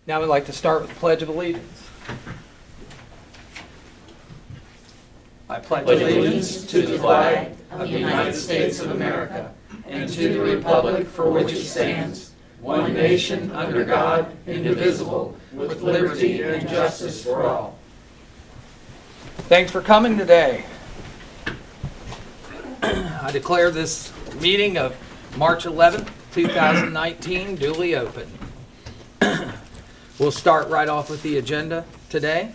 Now we'd like to start with the Pledge of Allegiance. I pledge Allegiance to the flag of the United States of America and to the republic for which it stands, one nation under God, indivisible, with liberty and justice for all. Thanks for coming today. I declare this meeting of March 11th, 2019 duly open. We'll start right off with the agenda today.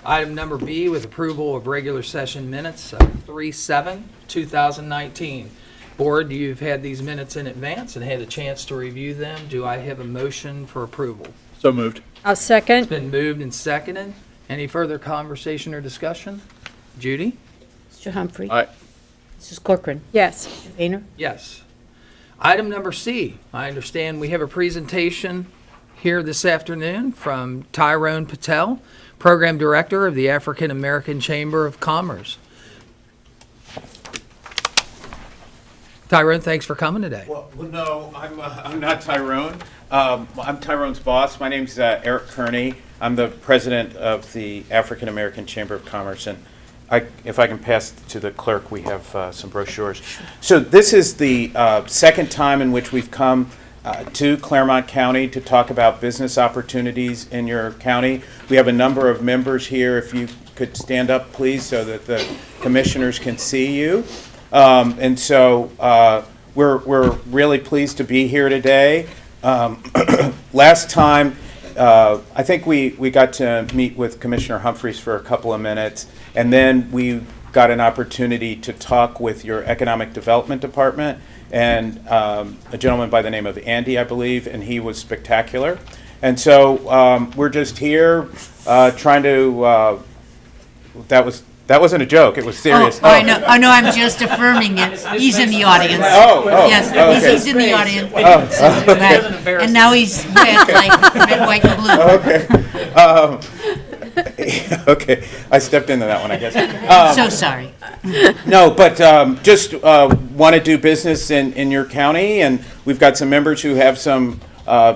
Item number B with approval of regular session minutes of 3/7/2019. Board, you've had these minutes in advance and had a chance to review them. Do I have a motion for approval? So moved. I'll second. It's been moved and seconded. Any further conversation or discussion? Judy? Mr. Humphrey. Aye. Mrs. Corcoran. Yes. Mr. Painter. Yes. Item number C, I understand we have a presentation here this afternoon from Tyrone Patel, Program Director of the African American Chamber of Commerce. Tyrone, thanks for coming today. Well, no, I'm not Tyrone. I'm Tyrone's boss. My name's Eric Kearney. I'm the president of the African American Chamber of Commerce, and if I can pass to the clerk, we have some brochures. So this is the second time in which we've come to Clermont County to talk about business opportunities in your county. We have a number of members here. If you could stand up, please, so that the commissioners can see you. And so we're really pleased to be here today. Last time, I think we got to meet with Commissioner Humphreys for a couple of minutes, and then we got an opportunity to talk with your Economic Development Department and a gentleman by the name of Andy, I believe, and he was spectacular. And so we're just here trying to, that wasn't a joke, it was serious. Oh, I know. I'm just affirming it. He's in the audience. Oh, Yes, okay. he's in the audience. Oh, And now he's red, like red, white, and blue. okay. Okay, I stepped into that one, I guess. So sorry. No, but just want to do business in your county, and we've got some members who have some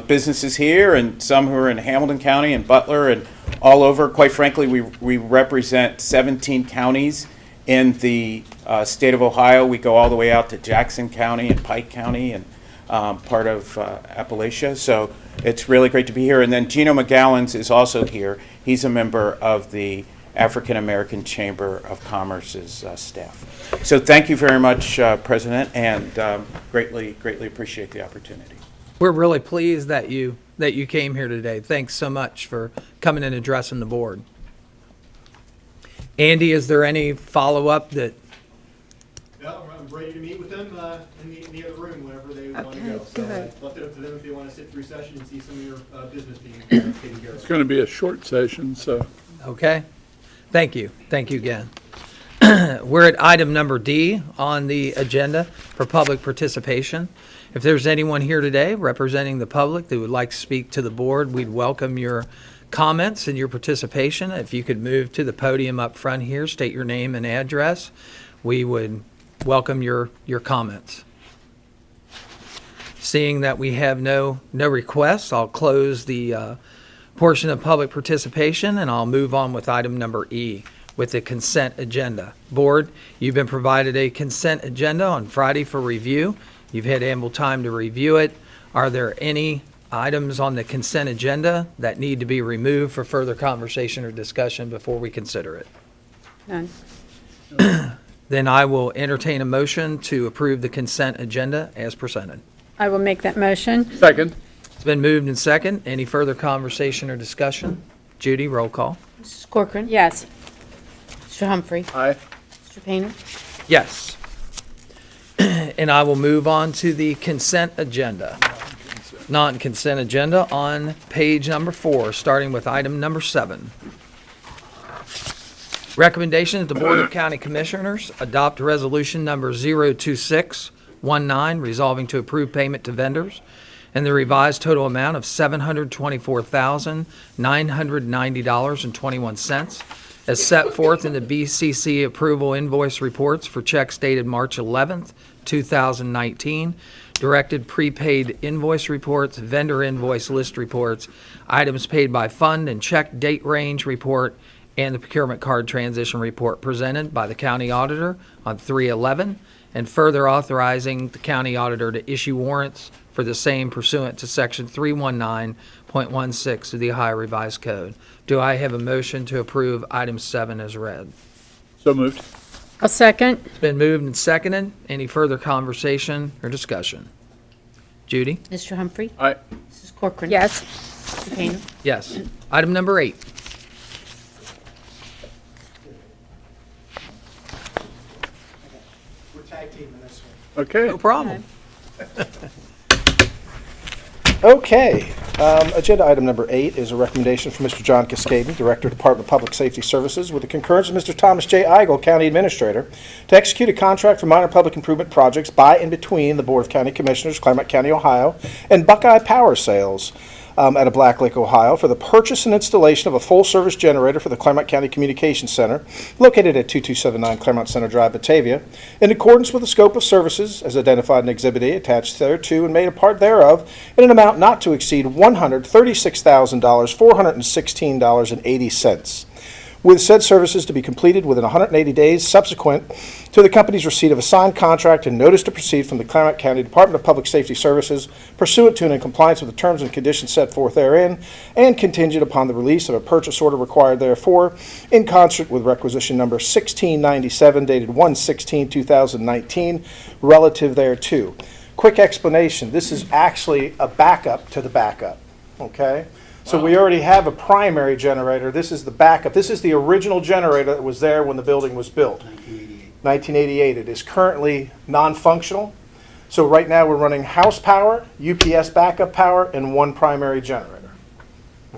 businesses here, and some who are in Hamilton County and Butler and all over. Quite frankly, we represent 17 counties in the state of Ohio. We go all the way out to Jackson County and Pike County and part of Appalachia. So it's really great to be here. And then Gino McGowan's is also here. He's a member of the African American Chamber of Commerce's staff. So thank you very much, President, and greatly appreciate the opportunity. We're really pleased that you came here today. Thanks so much for coming and addressing the board. Andy, is there any follow-up that? No, I'm ready to meet with them in the other room whenever they want to go. So I'd left it up to them if they want to sit through session and see some of your business being taken care of. It's going to be a short session, so. Okay. Thank you. Thank you again. We're at item number D on the agenda for public participation. If there's anyone here today representing the public that would like to speak to the board, we'd welcome your comments and your participation. If you could move to the podium up front here, state your name and address, we would welcome your comments. Seeing that we have no requests, I'll close the portion of public participation, and I'll move on with item number E with the consent agenda. Board, you've been provided a consent agenda on Friday for review. You've had ample time to review it. Are there any items on the consent agenda that need to be removed for further conversation or discussion before we consider it? None. Then I will entertain a motion to approve the consent agenda as presented. I will make that motion. Second. It's been moved and second. Any further conversation or discussion? Judy, roll call. Mrs. Corcoran. Yes. Mr. Humphrey. Aye. Mr. Painter. Yes. And I will move on to the consent agenda. Non-consent agenda on page number 4, starting with item number 7. Recommendation that the Board of County Commissioners adopt resolution number 02619, resolving to approve payment to vendors in the revised total amount of $724,990.21 as set forth in the BCC approval invoice reports for checks dated March 11th, 2019, directed prepaid invoice reports, vendor invoice list reports, items paid by fund and check date range report, and the procurement card transition report presented by the county auditor on 3/11, and further authorizing the county auditor to issue warrants for the same pursuant to Section 319.16 of the Ohio Revised Code. Do I have a motion to approve item 7 as read? So moved. I'll second. It's been moved and seconded. Any further conversation or discussion? Judy? Mr. Humphrey? Aye. Mrs. Corcoran? Yes. Mr. Painter? Yes. Item number 8. We're tag teaming this one. Okay. No problem. Okay, agenda item number 8 is a recommendation from Mr. John Cascaden, Director, Department of Public Safety Services, with the concurrence of Mr. Thomas J. Eigel, County Administrator, to execute a contract for minor public improvement projects by and between the Board of County Commissioners, Clermont County, Ohio, and Buckeye Power Sales out of Black Lake, Ohio, for the purchase and installation of a full-service generator for the Clermont County Communications Center, located at 2279 Clermont Center Drive, Batavia, in accordance with the scope of services as identified in Exhibit A attached thereto and made a part thereof, in an amount not to exceed $136,416.80. With said services to be completed within 180 days subsequent to the company's receipt of a signed contract and notice to proceed from the Clermont County Department of Public Safety Services pursuant to and in compliance with the terms and conditions set forth therein, and contingent upon the release of a purchase order required therefore, in concert with requisition number 1697 dated 1/16/2019, relative thereto. Quick explanation, this is actually a backup to the backup, okay? So we already have a primary generator. This is the backup. This is the original generator that was there when the building was built. 1988. It is currently non-functional. So right now we're running house power, UPS backup power, and one primary generator.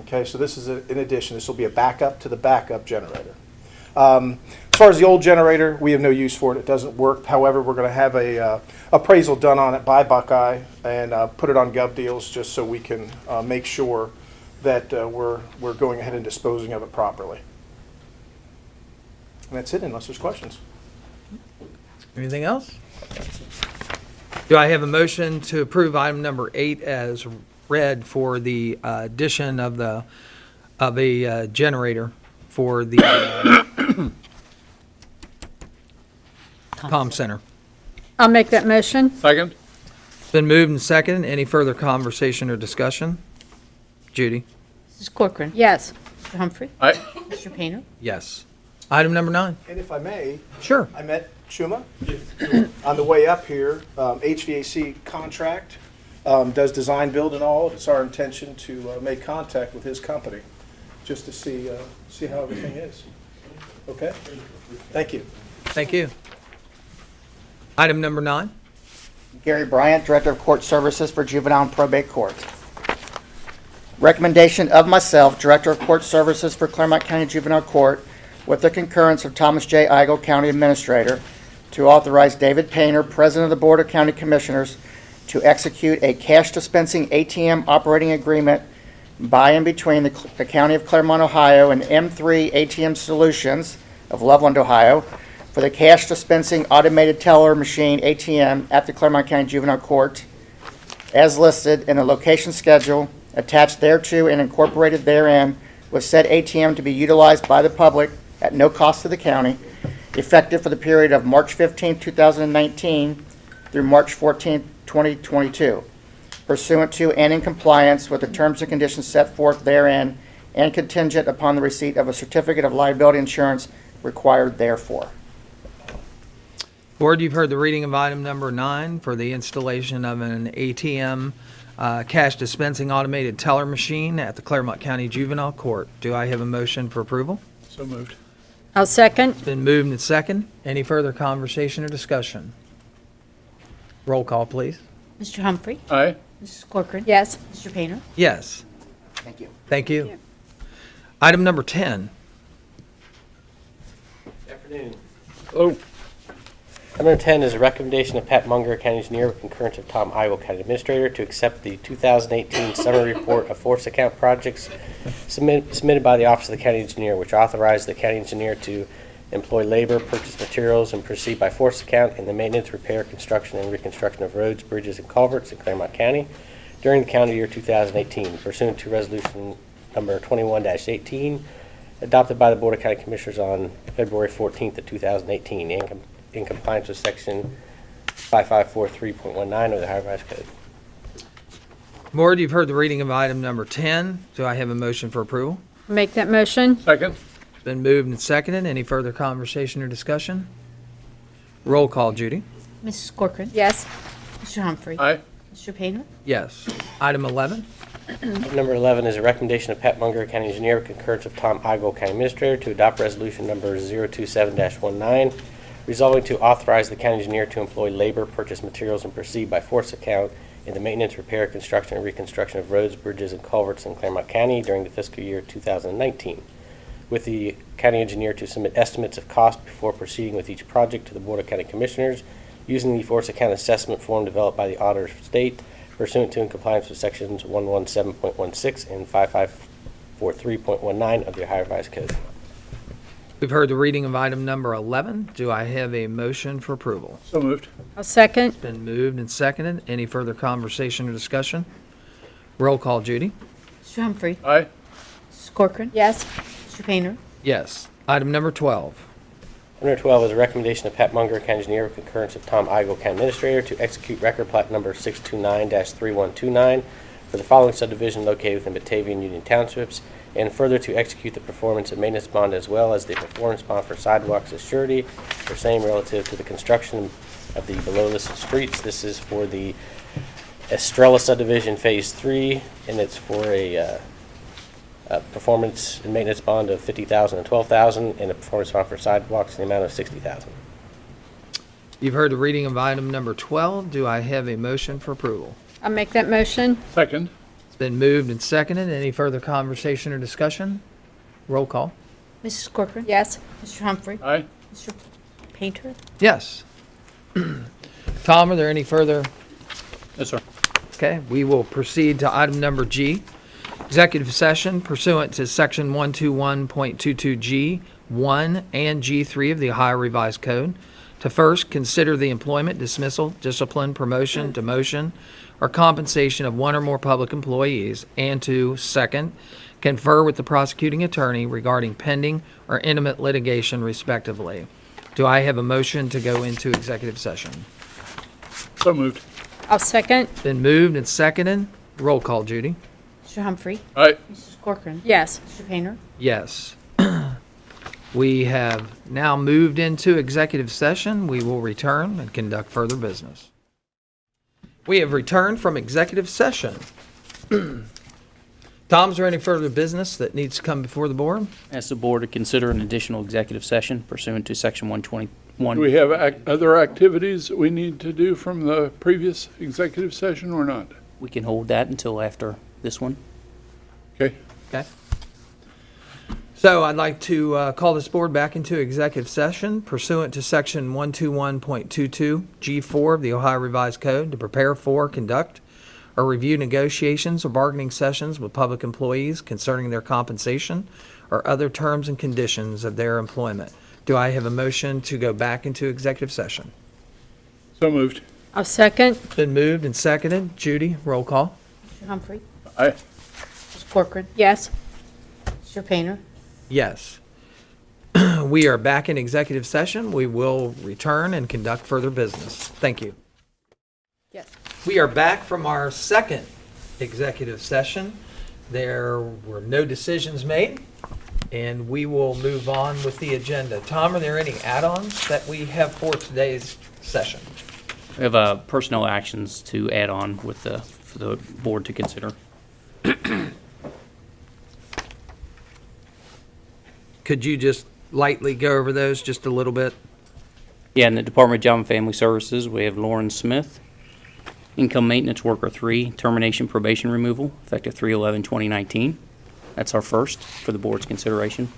Okay, so this is in addition. This will be a backup to the backup generator. As far as the old generator, we have no use for it. It doesn't work. However, we're going to have a appraisal done on it by Buckeye and put it on Gov Deals just so we can make sure that we're going ahead and disposing of it properly. And that's it, unless there's questions. Anything else? Do I have a motion to approve item number 8 as read for the addition of a generator for the comm center? I'll make that motion. Second? It's been moved and seconded. Any further conversation or discussion? Judy? Mrs. Corcoran? Yes. Mr. Humphrey? Aye. Mr. Painter? Yes. Item number 9. And if I may, Sure. I met Shuma on the way up here. HVAC contract, does design, build, and all. It's our intention to make contact with his company just to see how everything is. Okay? Thank you. Thank you. Item number 9. Gary Bryant, Director of Court Services for Juvenile and Probate Court. Recommendation of myself, Director of Court Services for Clermont County Juvenile Court, with the concurrence of Thomas J. Eigel, County Administrator, to authorize David Painter, President of the Board of County Commissioners, to execute a cash dispensing ATM operating agreement by and between the County of Clermont, Ohio, and M3 ATM Solutions of Loveland, Ohio, for the cash dispensing automated teller machine ATM at the Clermont County Juvenile Court, as listed in the location schedule attached thereto and incorporated therein, with said ATM to be utilized by the public at no cost to the county, effective for the period of March 15, 2019 through March 14, 2022, pursuant to and in compliance with the terms and conditions set forth therein, and contingent upon the receipt of a certificate of liability insurance required therefore. Board, you've heard the reading of item number 9 for the installation of an ATM cash dispensing automated teller machine at the Clermont County Juvenile Court. Do I have a motion for approval? So moved. I'll second. It's been moved and second. Any further conversation or discussion? Roll call, please. Mr. Humphrey? Aye. Mrs. Corcoran? Yes. Mr. Painter? Yes. Thank you. Thank you. Item number 10. Afternoon. Oh, Number 10 is a recommendation of Pat Munger, County Engineer, with concurrence of Tom Igo, County Administrator, to accept the 2018 Summary Report of Force Account Projects submitted by the Office of the County Engineer, which authorized the County Engineer to employ labor, purchase materials, and proceed by force account in the maintenance, repair, construction, and reconstruction of roads, bridges, and culverts in Clermont County during the calendar year 2018, pursuant to Resolution Number 21-18, adopted by the Board of County Commissioners on February 14th of 2018, in compliance with Section 5543.19 of the HighRise Code. Board, you've heard the reading of item number 10. Do I have a motion for approval? Make that motion. Second. It's been moved and seconded. Any further conversation or discussion? Roll call, Judy. Mrs. Corcoran. Yes. Mr. Humphrey. Aye. Mr. Painter. Yes. Item 11. Number 11 is a recommendation of Pat Munger, County Engineer, with concurrence of Tom Igo, County Administrator, to adopt Resolution Number 027-19, resolving to authorize the County Engineer to employ labor, purchase materials, and proceed by force account in the maintenance, repair, construction, and reconstruction of roads, bridges, and culverts in Clermont County during the fiscal year 2019, with the County Engineer to submit estimates of cost before proceeding with each project to the Board of County Commissioners using the force account assessment form developed by the Auditor of State pursuant to and compliance with Sections 117.16 and 5543.19 of the HighRise Code. We've heard the reading of item number 11. Do I have a motion for approval? So moved. I'll second. It's been moved and seconded. Any further conversation or discussion? Roll call, Judy. Mr. Humphrey. Aye. Mrs. Corcoran. Yes. Mr. Painter. Yes. Item number 12. Number 12 is a recommendation of Pat Munger, County Engineer, with concurrence of Tom Igo, County Administrator, to execute record plat number 629-3129 for the following subdivision located within Batavia and Union Townships, and further to execute the performance and maintenance bond as well as the performance bond for sidewalks as surety for same relative to the construction of the below listed streets. This is for the Estrela subdivision Phase 3, and it's for a performance and maintenance bond of $50,000 and $12,000, and a performance bond for sidewalks in the amount of $60,000. You've heard the reading of item number 12. Do I have a motion for approval? I'll make that motion. Second. It's been moved and seconded. Any further conversation or discussion? Roll call. Mrs. Corcoran. Yes. Mr. Humphrey. Aye. Mr. Painter. Yes. Tom, are there any further? Yes, sir. Okay, we will proceed to item number G. Executive session pursuant to Section 121.22G1 and G3 of the Ohio Revised Code to first, consider the employment, dismissal, discipline, promotion, demotion, or compensation of one or more public employees, and to, second, confer with the prosecuting attorney regarding pending or intimate litigation respectively. Do I have a motion to go into executive session? So moved. I'll second. Been moved and seconded. Roll call, Judy. Mr. Humphrey. Aye. Mrs. Corcoran. Yes. Mr. Painter. Yes. We have now moved into executive session. We will return and conduct further business. We have returned from executive session. Tom, is there any further business that needs to come before the board? Ask the board to consider an additional executive session pursuant to Section 121. Do we have other activities that we need to do from the previous executive session or not? We can hold that until after this one. Okay. Okay. So I'd like to call this board back into executive session pursuant to Section 121.22 G4 of the Ohio Revised Code to prepare for, conduct, or review negotiations or bargaining sessions with public employees concerning their compensation or other terms and conditions of their employment. Do I have a motion to go back into executive session? So moved. I'll second. It's been moved and seconded. Judy, roll call. Mr. Humphrey. Aye. Mrs. Corcoran. Yes. Mr. Painter. Yes. We are back in executive session. We will return and conduct further business. Thank you. Yes. We are back from our second executive session. There were no decisions made, and we will move on with the agenda. Tom, are there any add-ons that we have for today's session? We have personnel actions to add on with for the board to consider. Could you just lightly go over those just a little bit? Yeah, in the Department of Job and Family Services, we have Lauren Smith, Income Maintenance Worker 3, termination probation removal, effective 3/11/2019. That's our first for the board's consideration.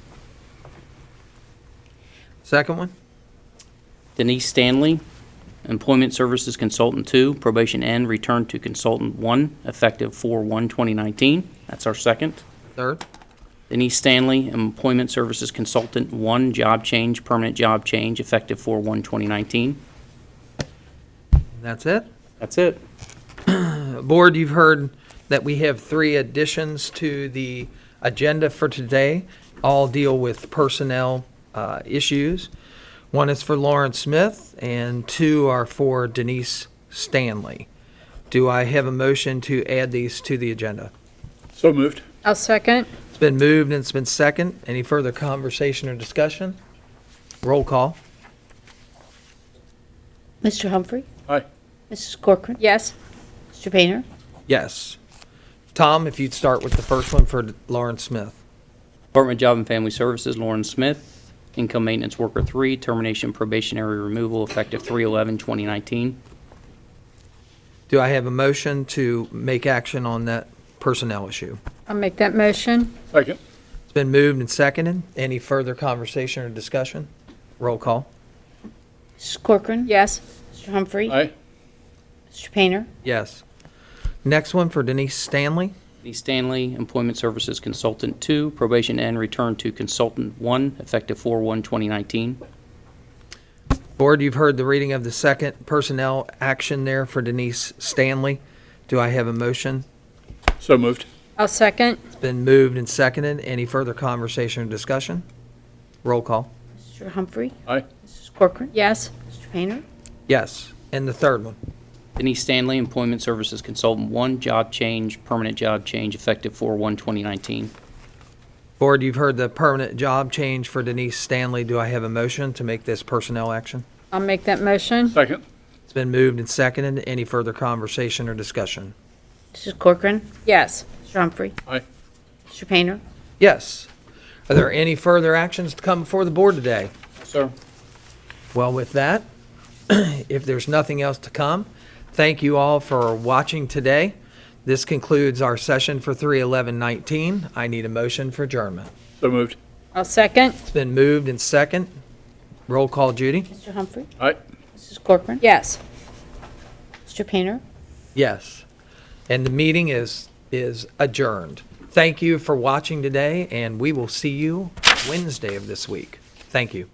Second one? Denise Stanley, Employment Services Consultant 2, probation end, return to Consultant 1, effective 4/1/2019. That's our second. Third. Denise Stanley, Employment Services Consultant 1, job change, permanent job change, effective 4/1/2019. That's it. That's it. Board, you've heard that we have 3 additions to the agenda for today. All deal with personnel issues. 1 is for Lauren Smith, and 2 are for Denise Stanley. Do I have a motion to add these to the agenda? So moved. I'll second. It's been moved and it's been second. Any further conversation or discussion? Roll call. Mr. Humphrey? Aye. Mrs. Corcoran? Yes. Mr. Painter? Yes. Tom, if you'd start with the first one for Lauren Smith. Department of Job and Family Services, Lauren Smith, Income Maintenance Worker 3, termination probationary removal, effective 3/11/2019. Do I have a motion to make action on that personnel issue? I'll make that motion. Second. It's been moved and seconded. Any further conversation or discussion? Roll call. Mrs. Corcoran? Yes. Mr. Humphrey? Aye. Mr. Painter? Yes. Next one for Denise Stanley. Denise Stanley, Employment Services Consultant 2, probation end, return to Consultant 1, effective 4/1/2019. Board, you've heard the reading of the second personnel action there for Denise Stanley. Do I have a motion? So moved. I'll second. It's been moved and seconded. Any further conversation or discussion? Roll call. Mr. Humphrey? Aye. Mrs. Corcoran? Yes. Mr. Painter? Yes. And the third one. Denise Stanley, Employment Services Consultant 1, job change, permanent job change, effective 4/1/2019. Board, you've heard the permanent job change for Denise Stanley. Do I have a motion to make this personnel action? I'll make that motion. Second. It's been moved and seconded. Any further conversation or discussion? Mrs. Corcoran? Yes. Mr. Humphrey? Aye. Mr. Painter? Yes. Are there any further actions to come before the board today? Sir. Well, with that, if there's nothing else to come, thank you all for watching today. This concludes our session for 3/11/19. I need a motion for adjournment. So moved. I'll second. It's been moved and second. Roll call, Judy? Mr. Humphrey? Aye. Mrs. Corcoran? Yes. Mr. Painter? Yes. And the meeting is adjourned. Thank you for watching today, and we will see you Wednesday of this week. Thank you.